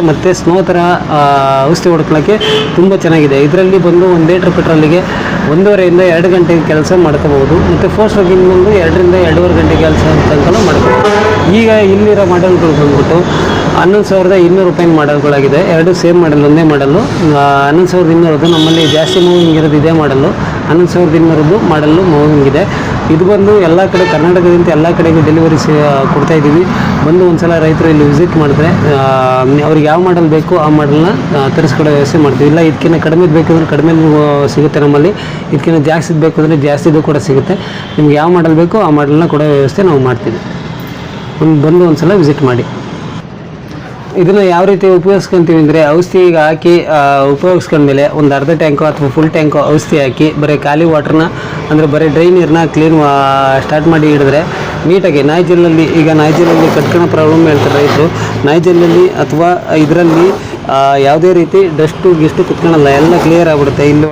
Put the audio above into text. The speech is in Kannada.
ಮತ್ತು ಸ್ನೋ ಥರ ಔಷಧಿ ಹೊಡ್ಕೊಳ್ಳೋಕ್ಕೆ ತುಂಬ ಚೆನ್ನಾಗಿದೆ. ಇದರಲ್ಲಿ ಬಂದು 1 ಲೀಟ್ರ್ ಪೆಟ್ರೋಲಿಗೆ 1.5 ಇಂದ 2 ಗಂಟೆ ಕೆಲಸ ಮಾಡ್ಕೋಬಹುದು. ಮತ್ತು ಫೋರ್ಸ್ ವರ್ಕಿಂಗ್ ಬಂದು 2 ರಿಂದ 2.5 ಗಂಟೆ ಕೆಲಸ ತನಕ ಮಾಡ್ಕೋಬಹುದು. ಈಗ ಇಲ್ಲಿರೋ ಮಾಡೆಲ್ಗಳು ಬಂದ್ಬಿಟ್ಟು 11,200 ರೂಪಾಯಿ ಮಾಡೆಲ್ಗಳಾಗಿದೆ. 2 ಸೇಮ್ ಮಾಡೆಲ್, ಒಂದೇ ಮಾಡಲು 11,200 ನಮ್ಮಲ್ಲಿ ಜಾಸ್ತಿ ಮೂವಿಂಗ್ ಇರೋದು ಇದೇ ಮಾಡಲು. 11,200 ಮಾಡಲ್ಲು ಮೂವಿಂಗ್ ಇದೆ. ಇದು ಬಂದು ಎಲ್ಲ ಕಡೆ ಕರ್ನಾಟಕದಿಂದ ಎಲ್ಲ ಕಡೆಗೂ ಡೆಲಿವರಿ ಕೊಡ್ತಾಯಿದ್ದೀವಿ. ಬಂದು ಒಂದ್ಸಲ ರೈತರು ಇಲ್ಲಿ ವಿಸಿಟ್ ಮಾಡಿದ್ರೆ ಅವ್ರಿಗೆ ಯಾವ ಮಾಡಲ್ ಬೇಕು ಆ ಮಾಡಲ್ನ ತರಿಸ್ಕೊಡೋ ವ್ಯವಸ್ಥೆ ಮಾಡ್ತೀವಿ. ಇಲ್ಲ ಇದಕ್ಕಿಂತ ಕಡಿಮೆ ಬೇಕಂದ್ರೆ ಕಡಿಮೆ ಸಿಗುತ್ತೆ ನಮ್ಮಲ್ಲಿ, ಇದಕ್ಕಿಂತ ಜಾಸ್ತಿ ಬೇಕು ಅಂದರೆ ಜಾಸ್ತಿದು ಕೂಡ ಸಿಗುತ್ತೆ. ನಿಮ್ಗೆ ಯಾವ ಮಾಡಲ್ ಬೇಕು ಆ ಮಾಡಲ್ನ ಕೊಡೋ ವ್ಯವಸ್ಥೆ ನಾವು ಮಾಡ್ತೀವಿ. ಬಂದು ಒಂದ್ಸಲ ವಿಸಿಟ್ ಮಾಡಿ. ಇದನ್ನು ಯಾವ ರೀತಿ ಉಪಯೋಗಿಸ್ಕೊಂತೀವಿ ಅಂದರೆ, ಔಷಧಿಗೆ ಹಾಕಿ ಉಪಯೋಗಿಸ್ಕೊಂಡ್ಮೇಲೆ ಒಂದು ಅರ್ಧ ಟ್ಯಾಂಕು ಅಥವಾ ಫುಲ್ ಟ್ಯಾಂಕು ಔಷಧಿ ಹಾಕಿ ಬರೀ ಖಾಲಿ ವಾಟ್ರನ್ನ ಅಂದರೆ ಬರೀ ಡ್ರೈ ನೀರನ್ನ ಕ್ಲೀನ್ ಸ್ಟಾರ್ಟ್ ಮಾಡಿ ಹಿಡಿದ್ರೆ ನೀಟಾಗಿ ನಾಯಿಜಲಲ್ಲಿ, ಈಗ ನಾಯಿಜಲಲ್ಲಿ ಕಟ್ಕೊಳ್ಳೋ ಪ್ರಾಬ್ಲಮ್ ಹೇಳ್ತಾರೆ ರೈತರು. ನಾಯಿಜಲಲ್ಲಿ ಅಥವಾ ಇದರಲ್ಲಿ ಯಾವುದೇ ರೀತಿ ಡಸ್ಟು ಗಿಸ್ಟು ಕುತ್ಕೊಳ್ಳಲ್ಲ, ಎಲ್ಲ ಕ್ಲಿಯರ್ ಆಗಿಬಿಡುತ್ತೆ. ಇಲ್ಲಿ